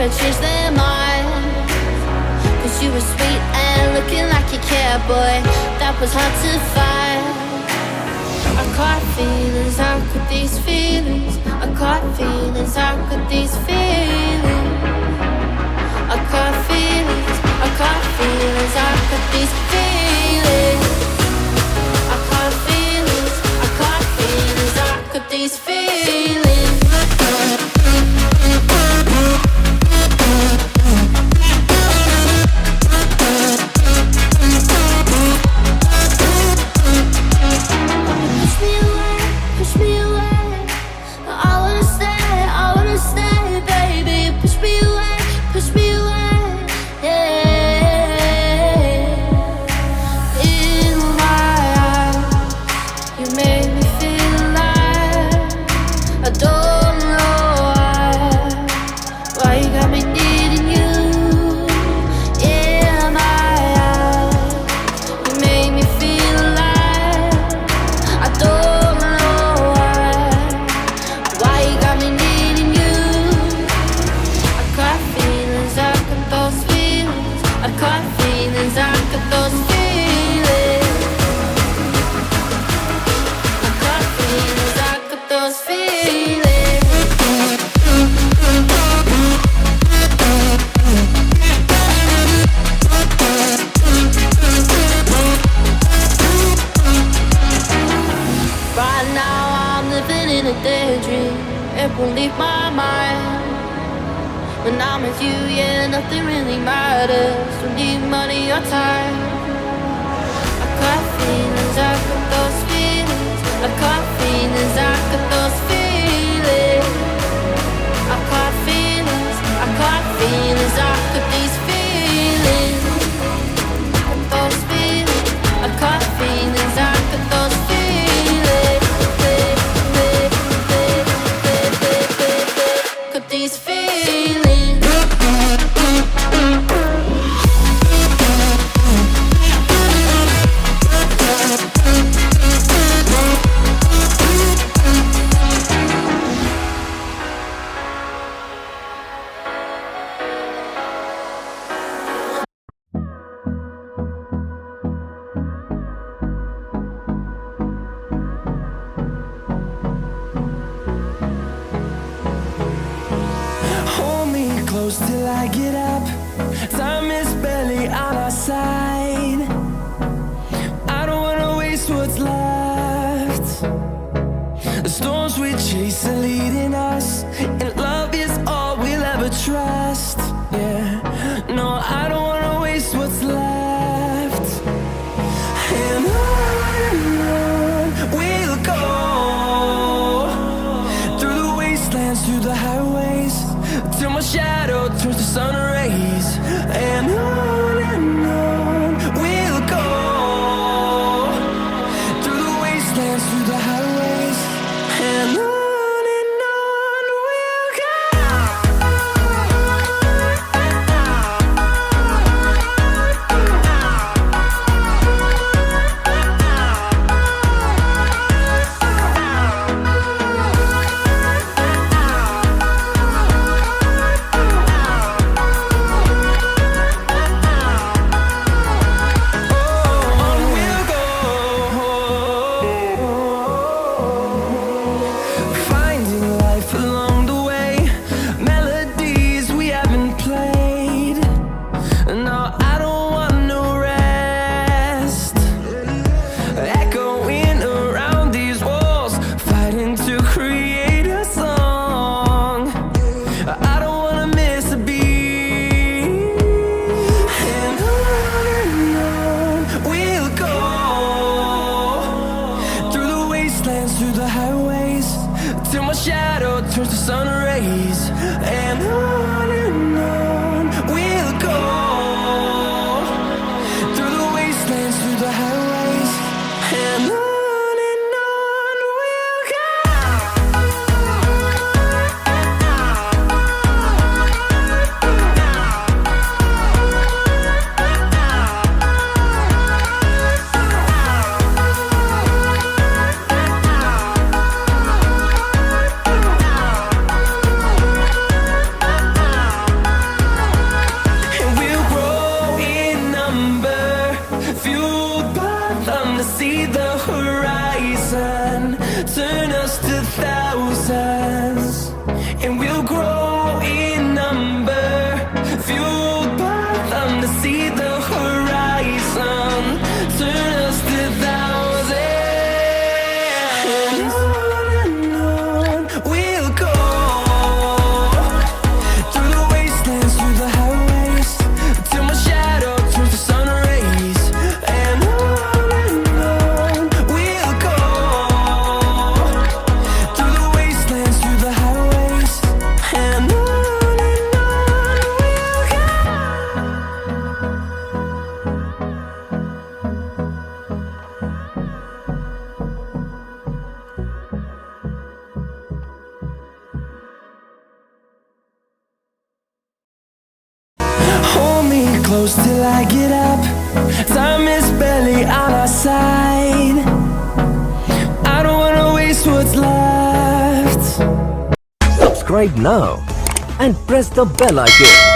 never change their mind. Cause you were sweet and looking like you cared, boy. That was hard to find. I caught feelings, how could these feelings? I caught feelings, how could these feelings? I caught feelings, I caught feelings, how could these feelings? I caught feelings, I caught feelings, how could these feelings? Till I get up, time is barely on our side. I don't wanna waste what's left. The storms we chase are leading us, and love is all we'll ever trust. Yeah, no, I don't wanna waste what's left. And on we'll go, through the wastelands, through the highways, till my shadow turns to sun rays. And on we'll go, through the wastelands, through the highways. And on we'll go. close till I get up. Time is barely on our side. I don't wanna waste what's left. Subscribe now and press the bell icon.